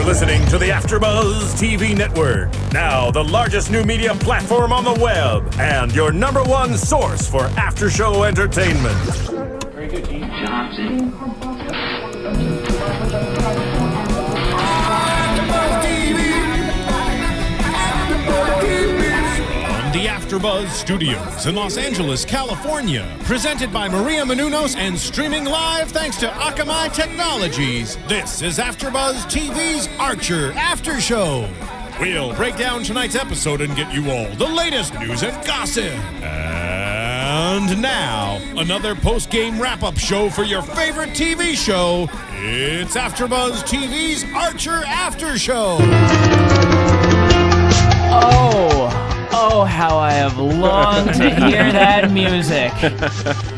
You're listening to the AFTERBUZZ TV Network, now the largest new media platform on the web, and your #1 source for after-show entertainment. Very good, Gene Johnson. The AFTERBUZZ Studios in Los Angeles, California. Presented by Maria Menounos and streaming live thanks to Akamai Technologies. This is AFTERBUZZ TV's Archer After Show. We'll break down tonight's episode and get you all the latest news and gossip. And now, another post-game wrap-up show for your favorite TV show. It's AFTERBUZZ TV's Archer After Show. Oh, how I have longed to hear that music.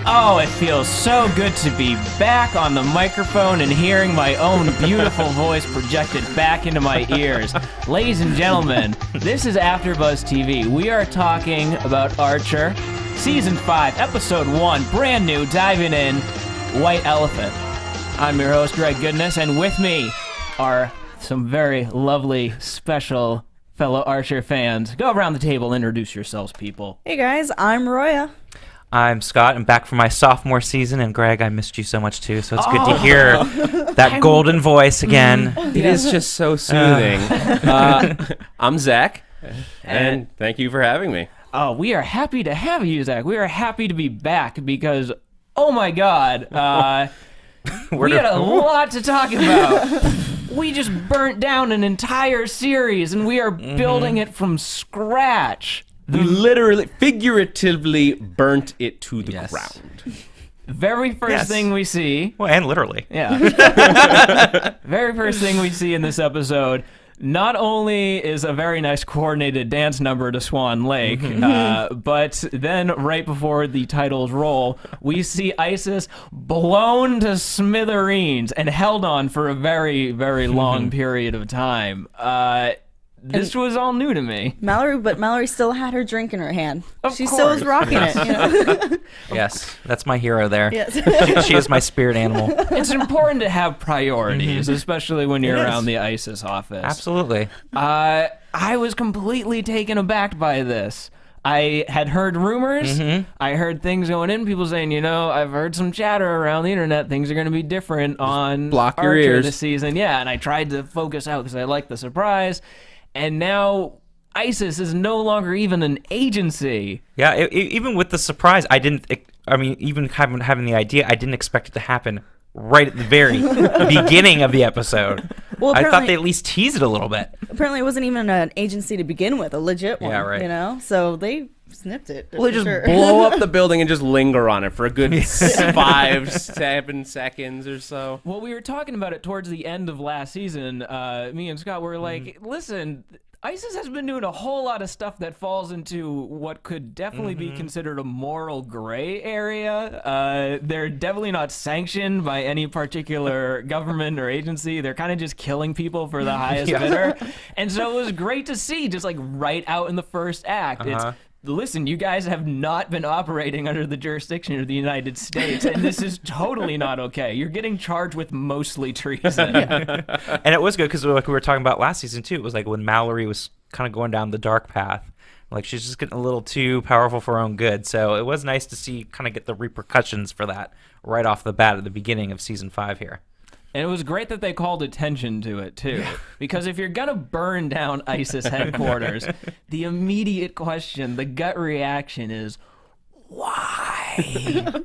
Oh, it feels so good to be back on the microphone and hearing my own beautiful voice projected back into my ears. Ladies and gentlemen, this is AFTERBUZZ TV. We are talking about Archer, Season 5, Episode 1, brand new, diving in, White Elephant. I'm your host, Greg Goodness, and with me are some very lovely, special fellow Archer fans. Go around the table, introduce yourselves, people. Hey guys, I'm Roya. I'm Scott. I'm back for my sophomore season, and Greg, I missed you so much too, so it's good to hear that golden voice again. It is just so soothing. I'm Zach, and thank you for having me. Oh, we are happy to have you, Zach. We are happy to be back because, oh my God, we had a lot to talk about. We just burnt down an entire series, and we are building it from scratch. We literally, figuratively burnt it to the ground. Very first thing we see. Well, and literally. Yeah. Very first thing we see in this episode, not only is a very nice coordinated dance number to Swan Lake, but then right before the titles roll, we see Isis blown to smithereens and held on for a very, very long period of time. This was all new to me. Mallory still had her drink in her hand. She course. still was rocking it. You know? Yes, that's my hero there. Yes. She is my spirit animal. It's important to have priorities, especially when you're around the ISIS office. Absolutely. I was completely taken aback by this. I had heard rumors. I heard things going in, people saying, you know, I've heard some chatter around the internet. Things are going to be different on block your Archer ears this season. Yeah, and I tried to focus out because I liked the surprise. And now ISIS is no longer even an agency. Yeah, even with the surprise, even having the idea, I didn't expect it to happen right at the very beginning of the episode. Well, I thought they at least teased it a little bit. Apparently it wasn't even an agency to begin with, a legit one. Yeah, right. You know? So they snipped it. Well, they just blow up the building and just linger on it for a good 5-7 seconds or so. Well, we were talking about it towards the end of last season. Me and Scott were like, listen, ISIS has been doing a whole lot of stuff that falls into what could definitely be considered a moral gray area. They're definitely not sanctioned by any particular government or agency. They're kind of just killing people for the highest bidder. And so it was great to see, just like right out in the first act. It's, listen, you guys have not been operating under the jurisdiction of the United States, and this is totally not okay. You're getting charged with mostly treason. And it was good because like we were talking about last season too, it was like when Mallory was kind of going down the dark path. Like she's just getting a little too powerful for her own good. So it was nice to see kind of get the repercussions for that right off the bat at the beginning of season 5 here. And it was great that they called attention to it, too. Because if you're going to burn down ISIS headquarters, the immediate question, the gut reaction is, why?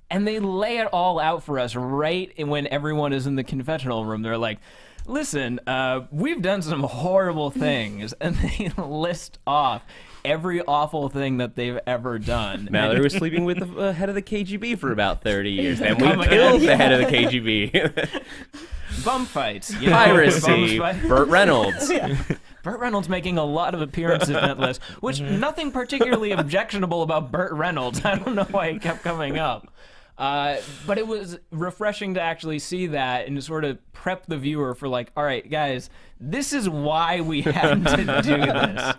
And they lay it all out for us right when everyone is in the confessional room. They're like, listen, we've done some horrible things. And they list off every awful thing that they've ever done. Mallory was sleeping with the head of the KGB for about 30 years. And we killed the head of the KGB. Bum fights. Piracy. Burt Reynolds. Burt Reynolds making a lot of appearances in that list, which nothing particularly objectionable about Burt Reynolds. I don't know why it kept coming up. But it was refreshing to actually see that and to sort of prep the viewer for like, all right, guys, this is why we had to do this.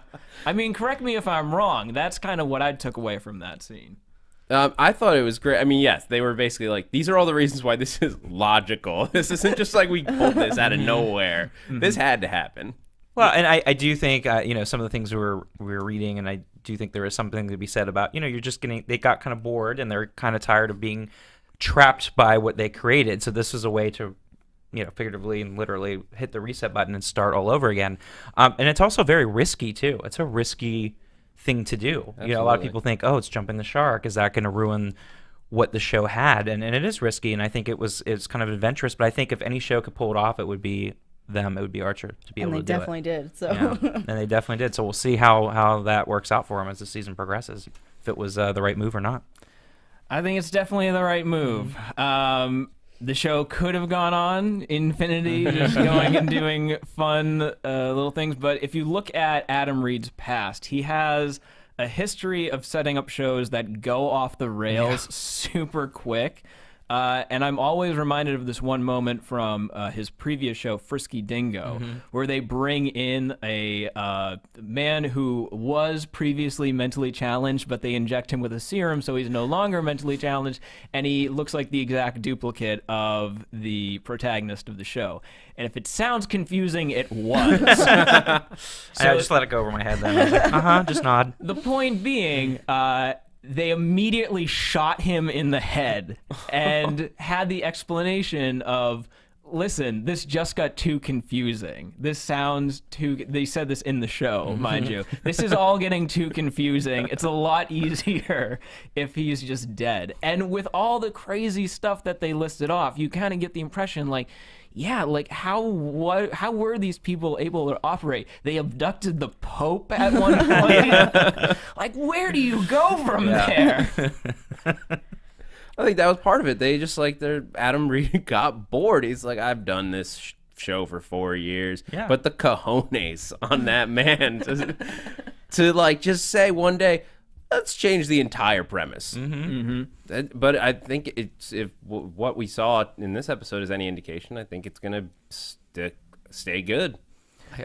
I mean, correct me if I'm wrong. That's kind of what I took away from that scene. I thought it was great. I mean, yes, they were basically like, these are all the reasons why this is logical. This isn't just like we pulled this out of nowhere. This had to happen. Well, and I do think, some of the things we were reading, and I do think there is something to be said about, you're just they got kind of bored and they're kind of tired of being trapped by what they created. So this is a way to, figuratively and literally hit the reset button and start all over again. And it's also very risky too. It's a risky thing to do. Absolutely. A lot of people think, oh, it's jumping the shark. Is that going to ruin what the show had? And it is risky. And I think it's kind of adventurous. But I think if any show could pull it off, it would be them. It would be Archer to be able to do it. And they definitely did. So. Yeah. And they definitely did. So we'll see how that works out for them as the season progresses, if it was the right move or not. I think it's definitely the right move. The show could have gone on infinity, just going and doing fun little things. But if you look at Adam Reed's past, he has a history of setting up shows that go off the rails super quick. And I'm always reminded of this one moment from his previous show, Frisky Dingo, where they bring in a man who was previously mentally challenged, but they inject him with a serum so he's no longer mentally challenged, and he looks like the exact duplicate of the protagonist of the show. And if it sounds confusing, it was. I just let it go over my head then. I was like, just nod. The point being, they immediately shot him in the head and had the explanation of, listen, this just got too confusing. This sounds too... They said this in the show, mind you. This is all getting too confusing. It's a lot easier if he's just dead. And with all the crazy stuff that they listed off, you kind of get the impression, like, yeah, like how were these people able to operate? They abducted the Pope at one point. Like, where do you go from there? I think that was part of it. They just Adam Reed got bored. He's like, I've done this show for 4 years. Yeah. But the cojones on that man to just say one day, let's change the entire premise. But I think if what we saw in this episode is any indication, I think it's gonna stay good.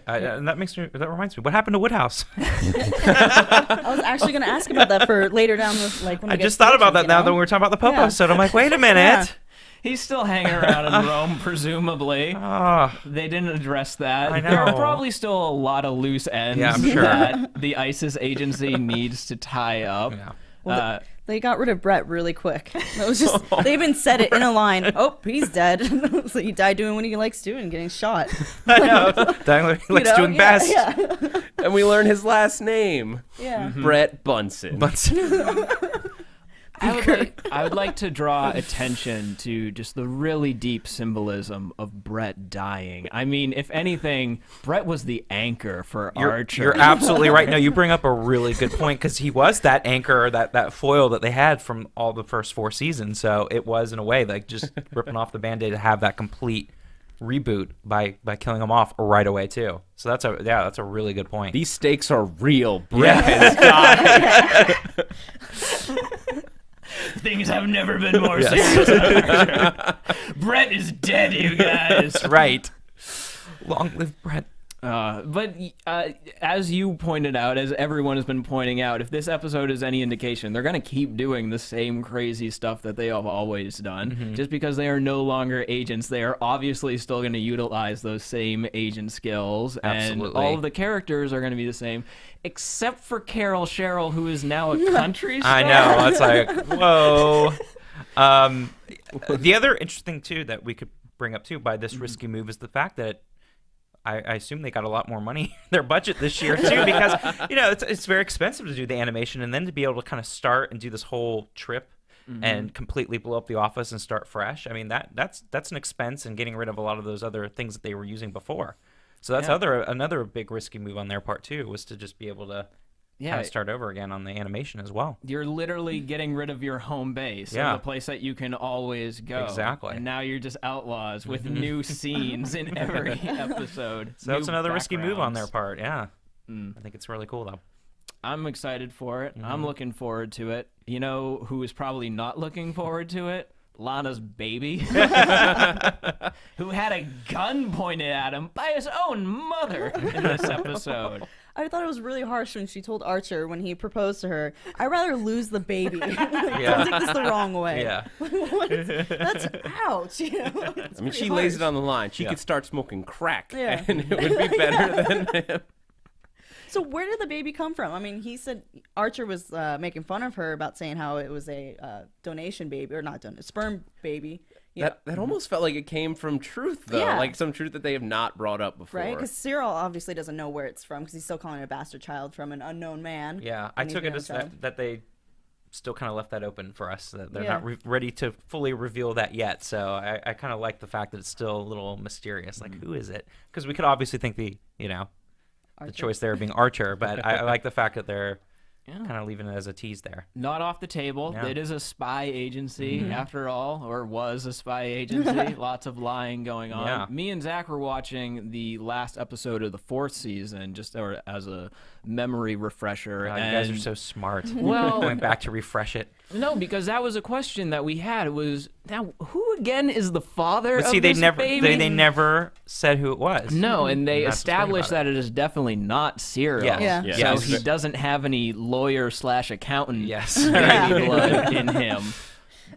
And that reminds me. What happened to Woodhouse? I was actually going to ask about that for later down the when we I get just to thought about pictures, that now that we were talking about the Pope Yeah. episode. I'm like, wait a minute. Yeah. He's still hanging around in Rome, presumably. They didn't address that. I know. There are probably still a lot of loose ends Yeah, I'm sure. that the ISIS agency needs to tie up. Yeah. Well, they got rid of Brett really quick. That was just they even said it in a line. Oh, he's dead. So he died doing what he likes doing, getting shot. I know. Dangler likes doing best. Yeah. And we learn his last name. Yeah. Brett Bunsen. I would like to draw attention to just the really deep symbolism of Brett dying. I mean, if anything, Brett was the anchor for Archer. You're absolutely right. No, you bring up a really good point because he was that anchor, that foil that they had from all the first 4 seasons. So it was, in a way, like just ripping off the Band-Aid to have that complete reboot by killing him off right away too. So that's a really good point. These stakes are real. Brett has died. Things have never been more serious. Brett is dead, you guys. That's right. Long live Brett. But as you pointed out, as everyone has been pointing out, if this episode is any indication, they're going to keep doing the same crazy stuff that they have always done. Just because they are no longer agents, they are obviously still going to utilize those same agent skills. Absolutely. And all of the characters are going to be the same, except for Carol Cheryl, who is now a country star. I know. It's like, whoa. The other interesting, too, that we could bring up, too, by this risky move is the fact that I assume they got a lot more money in their budget this year, too, because, it's very expensive to do the animation, and then to be able to kind of start and do this whole trip and completely blow up the office and start fresh. I mean, that's an expense in getting rid of a lot of those other things that they were using before. So that's another big risky move on their part, too, was to just be able to kind of start over again on the animation as well. You're literally getting rid of your home base, the place that you can always go. Exactly. And now you're just outlaws with new scenes in every episode. So that's new another risky move on their backgrounds. part, yeah. I think it's really cool, though. I'm excited for it. I'm looking forward to it. You know who is probably not looking forward to it? Lana's baby, who had a gun pointed at him by his own mother in this episode. I thought it was really harsh when she told Archer when he proposed to her, "I'd rather lose the baby." Don't take this the wrong way. Yeah. That's ouch. You know? I mean, she lays it on the line. She could start smoking crack, Yeah. and it would be better than him. So where did the baby come from? I mean, he said Archer was making fun of her about saying how it was a donation baby, or not donation, sperm baby. That almost felt like it came from truth, though. Yeah. Like some truth that they have not brought up before. Right? Because Cyril obviously doesn't know where it's from because he's still calling it a bastard child from an unknown man. Yeah, I And took he's it as their own child. that they still kind of left that open for us. That they're Yeah. not ready to fully reveal that yet. So I kind of like the fact that it's still a little mysterious. Like, who is it? Because we could obviously think the Archer. choice there being Archer, but I like the fact that they're kind of leaving it as a tease there. Not off the table. Yeah. It is a spy agency, after all, or was a spy agency. Lots of lying going on. Yeah. Me and Zach were watching the last episode of the 4th season, just as a memory refresher. God, you guys are so smart. Well- Going back to refresh it. No, because that was a question that we had. Was now who again is the father But of see, this baby? they never said who it was. No, and they That's what's funny established about that it is definitely not Cyril. Yes. Yeah. Yes. So Yes. he doesn't have any lawyer/accountant Yes. baby blood in him.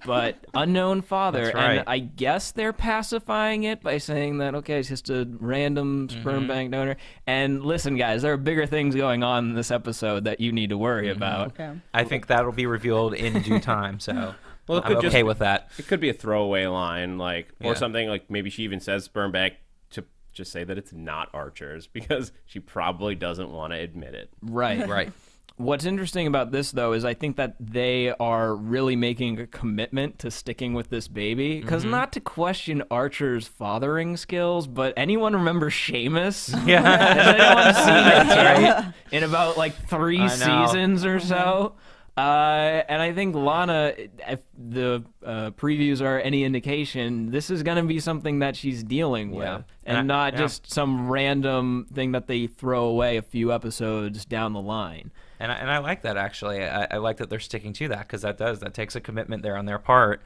But unknown father. That's right. And I guess they're pacifying it by saying that, okay, it's just a random sperm bank donor. And listen, guys, there are bigger things going on in this episode that you need to worry about. Okay. I think that'll be revealed in due time. So Well, it I'm could okay just- with that. It could be a throwaway line, like, or Yeah. something like maybe she even says sperm bank to just say that it's not Archer's because she probably doesn't want to admit it. Right. Right. What's interesting about this, though, is I think that they are really making a commitment to sticking with this baby. Because not to question Archer's fathering skills, but anyone remember Seamus? Yeah. Has anyone seen it in about like 3 I know. seasons or so? And I think Lana, if the previews are any indication, this is going to be something that she's dealing with. Yeah. And not Yeah. just some random thing that they throw away a few episodes down the line. And I like that, actually. I like that they're sticking to that because that takes a commitment there on their part.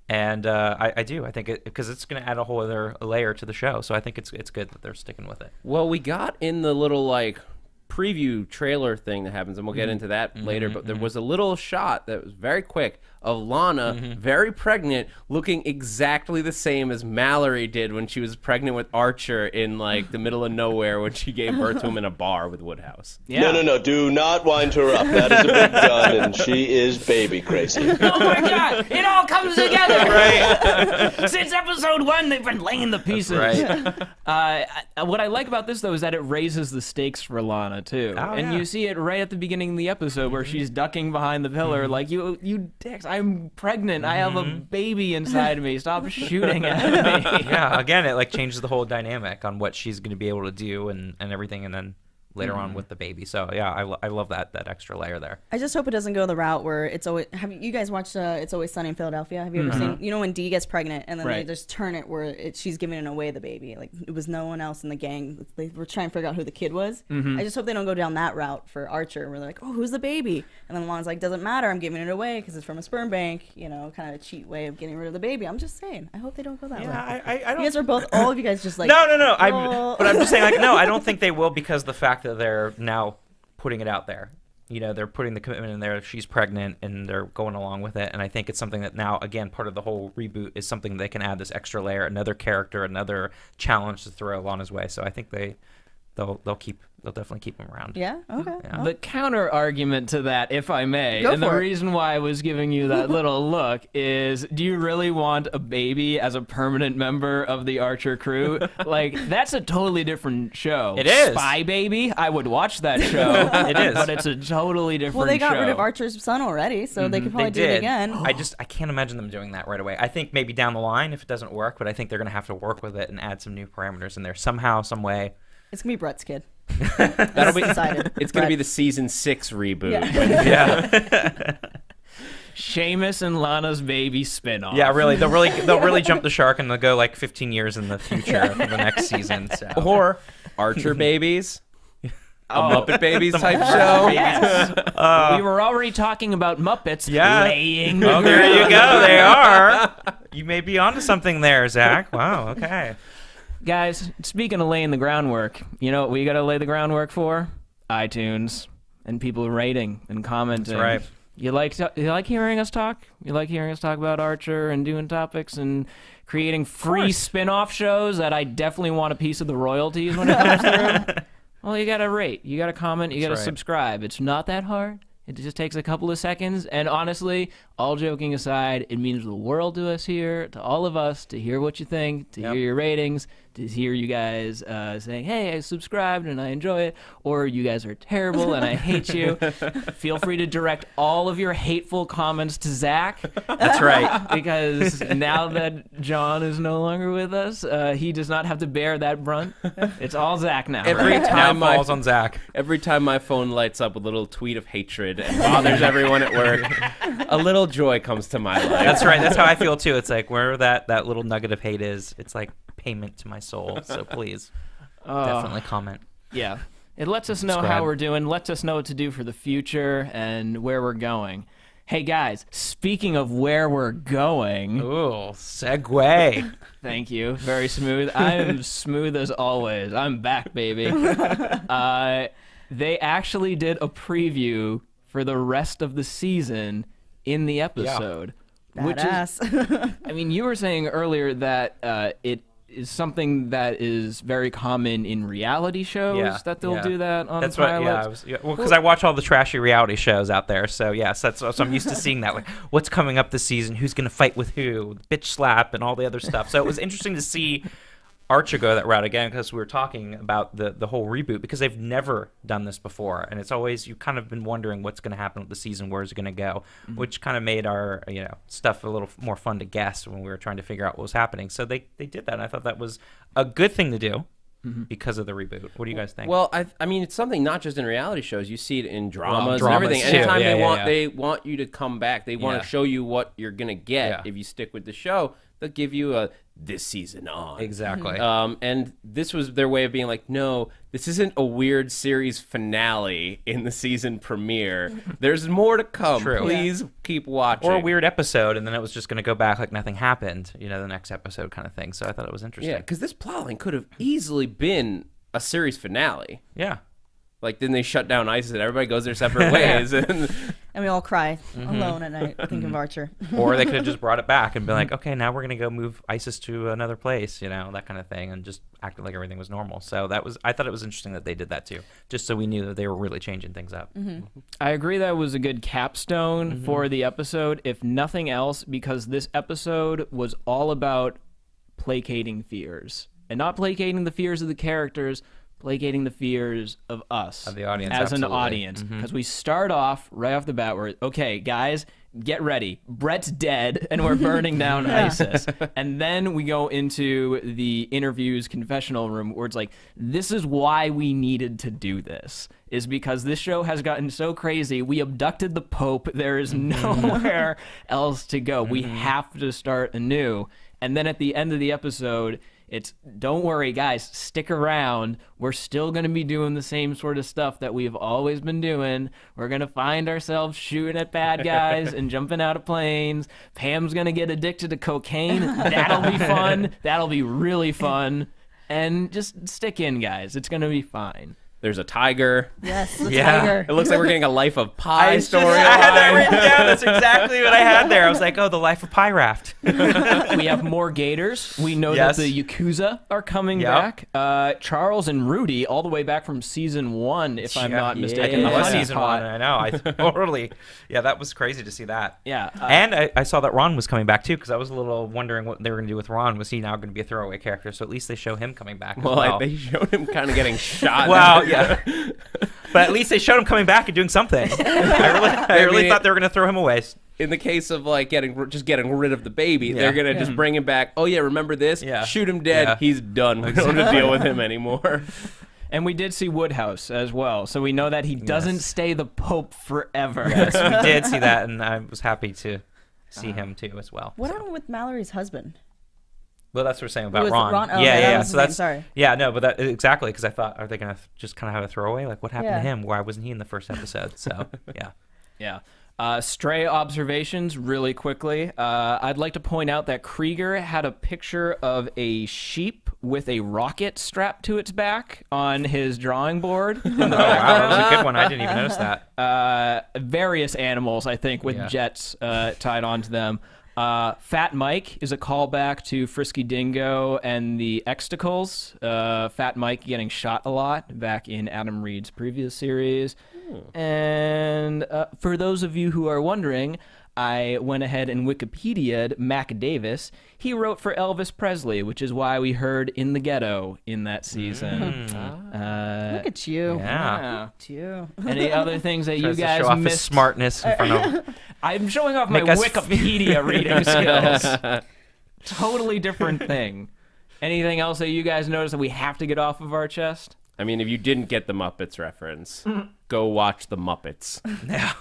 And I do. I think because it's going to add a whole other layer to the show. So I think it's good that they're sticking with it. Well, we got in the little like preview trailer thing that happens, and we'll get into that later. But there was a little shot that was very quick of Lana, very pregnant, looking exactly the same as Mallory did when she was pregnant with Archer in like the middle of nowhere when she gave birth to him in a bar with Woodhouse. Yeah. No, do not wind her up. That is a big gun, and she is baby crazy. Oh my god! It all comes together! Right? Since episode 1, they've been laying the pieces. Right. What I like about this, though, is that it raises the stakes for Lana, too. Oh, and yeah. you see it right at the beginning of the episode where she's ducking behind the pillar, like, you dicks, I'm pregnant. I have a baby inside of me. Stop shooting at me. Yeah. Again, it like changes the whole dynamic on what she's going to be able to do and everything, and then later on with the baby. So yeah, I love that extra layer there. I just hope it doesn't go the route where it's always. Have you guys watched It's Always Sunny in Philadelphia? Have you ever seen? You know when Dee gets pregnant and then they Right. just turn it where she's giving away the baby. Like it was no one else in the gang. They were trying to figure out who the kid was. I just hope they don't go down that route for Archer, where they're like, oh, who's the baby? And then Lana's like, doesn't matter. I'm giving it away because it's from a sperm bank. You know, kind of a cheat way of getting rid of the baby. I'm just saying. I hope they don't go that way. I You guys are both. All of you guys just like. No. well- But I'm just saying, like, no, I don't think they will because the fact that they're now putting it out there. You know, they're putting the commitment in there. She's pregnant, and they're going along with it. And I think it's something that now, again, part of the whole reboot is something they can add this extra layer, another character, another challenge to throw Lana's way. So I think they'll definitely keep him around. Yeah. Okay. Yeah. The counter argument to that, if I may, Go and the for it. reason why I was giving you that little look is, do you really want a baby as a permanent member of the Archer crew? Like, that's a totally different show. It is. Spy Baby, I would watch that show. It is. But it's a totally different show. Well, they got rid of Archer's son already, so they could probably They do did. it again. I can't imagine them doing that right away. I think maybe down the line if it doesn't work, but I think they're going to have to work with it and add some new parameters in there somehow, some way. It's gonna be Brett's kid. That'll be decided. It's going to be Brett. the season 6 reboot. Yeah. Yeah. Seamus and Lana's baby spinoff. Yeah, really. They'll really jump the shark and they'll go like 15 years in the future for the next season. So. Or Archer Babies. A Muppet Babies type show. Yes. We were already talking about Muppets Yeah. laying. Oh, there you go. They are. You may be onto something there, Zach. Wow. Okay. Guys, speaking of laying the groundwork, you know what we got to lay the groundwork for? iTunes and people rating and commenting. That's right. You like hearing us talk? You like hearing us talk about Archer and doing topics and creating free spin-off shows that I definitely want a piece of the royalties when it comes through? Well, you gotta rate, you gotta comment, you gotta subscribe. It's not that hard. It just takes a couple of seconds. And honestly, all joking aside, it means the world to us here, to all of us, to hear what you think, to hear your ratings, to hear you guys saying, hey, I subscribed and I enjoy it, or you guys are terrible and I hate you. Feel free to direct all of your hateful comments to Zach. That's right. Because now that John is no longer with us, he does not have to bear that brunt. It's all Zach now. Every time Now falls on Zach. Every time my phone lights up with a little tweet of hatred and bothers everyone at work, a little joy comes to my life. That's right. That's how I feel too. It's like where that little nugget of hate is, it's like payment to my soul. So please, definitely comment. Yeah. It lets us know Subscribe. how we're doing, lets us know what to do for the future and where we're going. Hey guys, speaking of where we're going, Ooh, segue. thank you. Very smooth. I am smooth as always. I'm back, baby. They actually did a preview for the rest of the season in the episode. Badass. I mean, you were saying earlier that it is something that is very common in reality shows that they'll do that on That's pilots. what. Well, because I watch all the trashy reality shows out there, so yes, so I'm used to seeing that. Like, what's coming up this season? Who's gonna fight with who? Bitch slap and all the other stuff. So it was interesting to see Archer go that route again, because we were talking about the whole reboot, because they've never done this before, and it's always, you kind of been wondering what's going to happen with the season, where's it going to go, which kind of made our stuff a little more fun to guess when we were trying to figure out what was happening. So they did that, and I thought that was a good thing to do because of the reboot. What do you guys think? Well, I mean, it's something not just in reality shows. You see it in dramas, dramas and everything. too. Anytime Yeah, they want you to come back, they want Yeah. to show you what you're gonna get Yeah. if you stick with the show. They'll give you a this season on. Exactly. And this was their way of being like, no, this isn't a weird series finale in the season premiere. There's more to come. True. Please keep watching. Or a weird episode, and then it was just going to go back like nothing happened, the next episode kind of thing. So I thought it was interesting. Yeah, because this plotline could have easily been a series finale. Yeah. Like, then they shut down ISIS and everybody goes their separate ways. And And we all cry alone at night thinking of Archer. Or they could have just brought it back and been like, okay, now we're going to go move ISIS to another place, that kind of thing, and just acted like everything was normal. So I thought it was interesting that they did that too, just so we knew that they were really changing things up. I agree that was a good capstone for the episode, if nothing else, because this episode was all about placating fears. And not placating the fears of the characters, placating the fears of us. Of the audience, as absolutely. an audience. Because we start off right off the bat, we're, okay, guys, get ready. Brett's dead, and we're burning down ISIS. And then we go into the interviews confessional room where it's like, this is why we needed to do this, is because this show has gotten so crazy. We abducted the Pope. There is nowhere else to go. We have to start anew. And then at the end of the episode, it's, don't worry, guys, stick around. We're still going to be doing the same sort of stuff that we've always been doing. We're going to find ourselves shooting at bad guys and jumping out of planes. Pam's going to get addicted to cocaine. That'll be fun. That'll be really fun. And just stick in, guys. It's going to be fine. there's a tiger. Yes, the Yeah. tiger. It looks like we're getting a Life of Pi story. I had that written down. That's exactly what I had there. I was like, oh, the Life of Pi raft. We have more gators. We know Yes. that the Yakuza are coming Yep. back. Charles and Rudy, all the way back from season 1, if I'm not mistaken. That the was honey season pot. 1. I know. I totally. Yeah, that was crazy to see that. Yeah. And I saw that Ron was coming back too, because I was a little wondering what they were going to do with Ron. Was he now going to be a throwaway character? So at least they show him coming back. As well. They showed him kind of getting shot. Well, yeah. But at least they showed him coming back and doing something. I really thought they were going to throw him away. In the case of like getting rid of the baby, Yeah. they're gonna just bring him back. Oh yeah, remember this? Yeah. Shoot him dead. Yeah. He's done. We don't have to deal with him anymore. And we did see Woodhouse as well, so we know that he doesn't stay the Pope forever. Yes, we did see that, and I was happy to see him too as well. What happened with Mallory's husband? Well, that's what we're saying about was Ron. Ron? Oh, yeah, okay, that yeah, yeah. was So his name, that's sorry. Yeah, no, but that exactly, because I thought, are they gonna just kind of have a throwaway? Like, what happened to Yeah. him? Why wasn't he in the first episode? So yeah. Yeah. Stray observations really quickly. I'd like to point out that Krieger had a picture of a sheep with a rocket strapped to its back on his drawing board. In the Wow, that was a good one. I didn't even notice that. Various animals, I think, with jets tied onto them. Fat Mike is a callback to Frisky Dingo and the Extacles. Fat Mike getting shot a lot back in Adam Reed's previous series. And for those of you who are wondering, I went ahead and Wikipedia'd Mac Davis. He wrote for Elvis Presley, which is why we heard In the Ghetto in that season. Look at you. Yeah. Look at you. Any other things that you Tries to guys show off his missed? smartness in front of. I'm showing off my Make us- Wikipedia reading skills. Totally different thing. Anything else that you guys notice that we have to get off of our chest? I mean, if you didn't get the Muppets reference, go watch the Muppets. Yeah.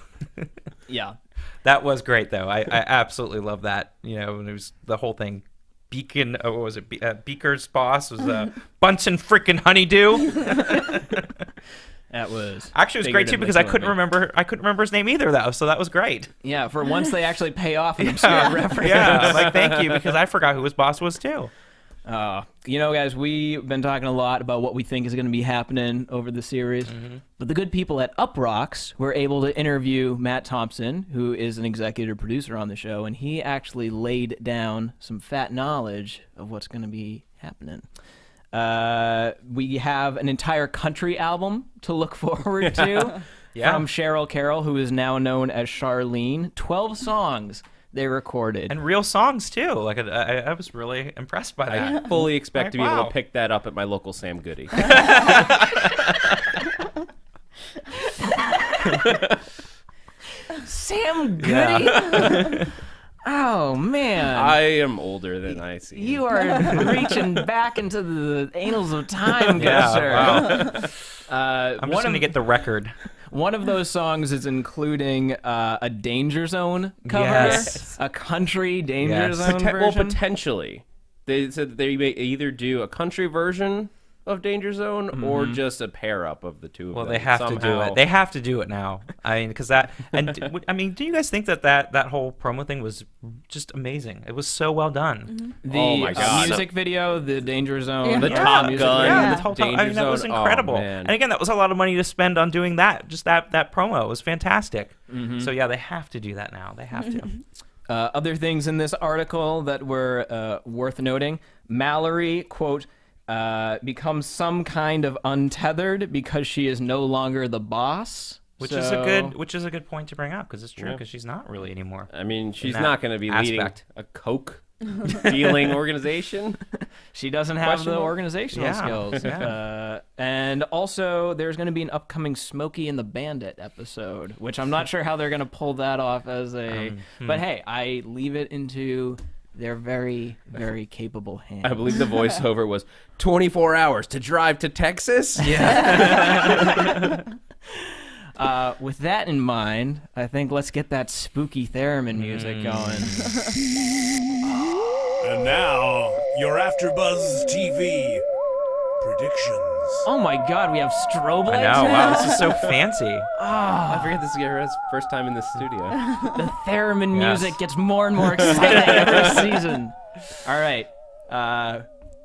Yeah. That was great, though. I absolutely love that. You know, and it was the whole thing. Beacon, what was it? Beaker's boss was Bunsen frickin' Honeydew. That was Actually, it was great too because I couldn't remember his name either, though. So that was great. Yeah, for once they actually pay off an obscure reference. Yeah, I'm like, thank you, because I forgot who his boss was too. You know, guys, we've been talking a lot about what we think is going to be happening over the series. But the good people at Uprocks were able to interview Matt Thompson, who is an executive producer on the show, and he actually laid down some fat knowledge of what's going to be happening. We have an entire country album to look forward to from Cheryl Carroll, who is now known as Charlene. 12 songs they recorded. And real songs too. Like I was really impressed by that. I fully expect to be able wow. to pick that up at my local Sam Goody. Sam Goody? Oh, man. I am older than I seem. You are reaching back into the annals of time, good Yeah, sir. wow. I'm just going to get the record. One of those songs is including a Danger Zone cover, Yes. a country Danger Yes. Zone version. Well, potentially. They said that they may either do a country version of Danger Zone or just a pair up of the two of Well, them. they have to do it. They have to do it now. I mean, because that, and I mean, do you guys think that whole promo thing was just amazing? It was so well done. The Oh my God. music video, the Danger Zone, The Yeah. Top music Gun. video. Yeah, the whole time. I mean, that was Danger Zone. incredible. Oh, man. And again, that was a lot of money to spend on doing that. Just that promo. It was fantastic. So yeah, they have to do that now. They have to. Other things in this article that were worth noting: Mallory, quote, becomes some kind of untethered because she is no longer the boss. Which is a good point to bring up because it's true because she's not really anymore. I mean, she's that not going to be leading aspect. a Coke dealing organization. She doesn't have Question the mark? organizational skills. Yeah. And also, there's going to be an upcoming Smokey and the Bandit episode, which I'm not sure how they're going to pull that off as a. But hey, I leave it into their very, very capable hands. I believe the voiceover was 24 hours to drive to Texas. With that in mind, I think let's get that spooky theremin music going. And now, your AfterBuzz TV predictions. Oh my God, we have strobe lights. I know. now? Wow, this is so fancy. I forget this is Garrett's first time in the studio. The theremin Yes. music gets more and more exciting every season. All right,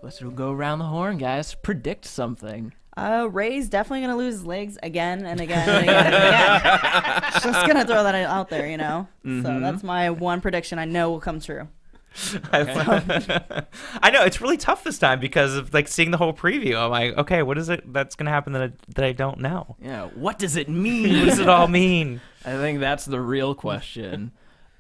let's go around the horn, guys. Predict something. Ray's definitely gonna lose his legs again and again and again and again. Just gonna throw that out there, you know. So that's my one prediction I know will come true. I know it's really tough this time because of like seeing the whole preview. I'm like, okay, what is it that's gonna happen that I don't know? Yeah, what does it mean? What does it all mean? I think that's the real question.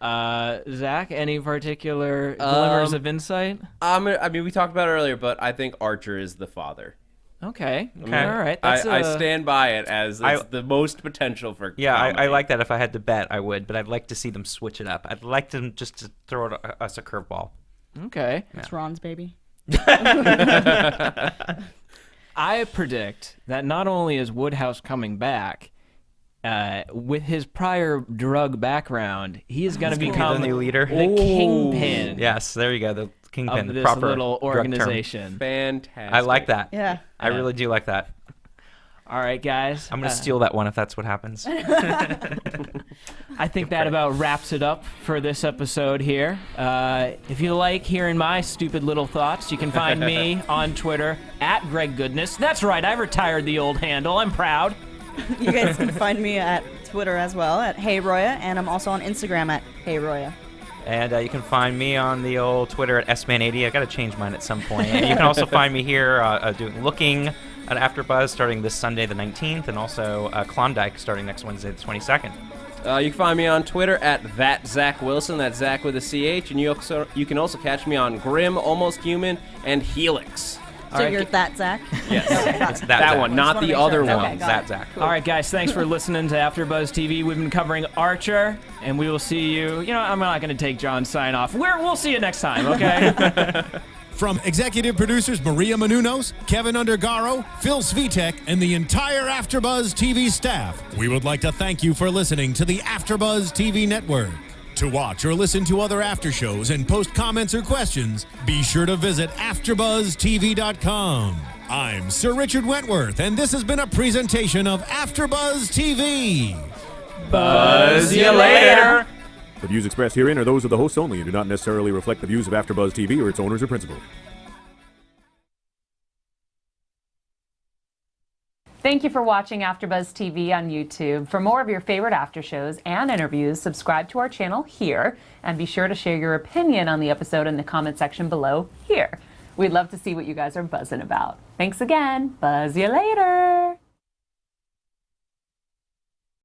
Zach, any particular glimmers of insight? I mean, we talked about it earlier, but I think Archer is the father. Okay. Okay. All right. I stand by it as it's the most potential for Yeah, I comedy. like that. If I had to bet, I would, but I'd like to see them switch it up. I'd like them just to throw us a curveball. Okay. It's Ron's baby. I predict that not only is Woodhouse coming back, with his prior drug background, he is going to become the new leader. the kingpin Yes, there you go. The kingpin, of this proper little drug term. organization. Fantastic. I like that. Yeah. I really do like that. All right, guys. I'm gonna steal that one if that's what happens. I I think that about wraps it up for this episode here. If you like hearing my stupid little thoughts, you can find me on Twitter at Greg Goodness. That's right, I retired the old handle. I'm proud. You guys can find me at Twitter as well at HeyRoya, and I'm also on Instagram at HeyRoya. And you can find me on the old Twitter at SMan80. I got to change mine at some point. And you can also find me here looking at AfterBuzz starting this Sunday the 19th, and also Klondike starting next Wednesday the 22nd. You can find me on Twitter at @ZachWilson. That's Zach with a CH. And you can also catch me on Grim, Almost Human, and Helix. So you're that Zach? Yes. It's that Zach. one, not the other sure. one. Okay, got That it. Zach. All right, guys, thanks for listening to AfterBuzz TV. We've been covering Archer, and we will see you. You know, I'm not going to take John's sign off. We'll see you next time, okay? From executive producers Maria Menounos, Kevin Undergaro, Phil Svitek, and the entire AfterBuzz TV staff, we would like to thank you for listening to the AfterBuzz TV network. To watch or listen to other after shows and post comments or questions, be sure to visit AfterBuzzTV.com. I'm Sir Richard Wentworth, and this has been a presentation of AfterBuzz TV. Buzz you later. The views expressed herein are those of the hosts only and do not necessarily reflect the views of AfterBuzz TV or its owners or principals. Thank you for watching AfterBuzz TV on YouTube. For more of your favorite after shows and interviews, subscribe to our channel here, and be sure to share your opinion on the episode in the comment section below here. We'd love to see what you guys are buzzing about. Thanks again. Buzz you later.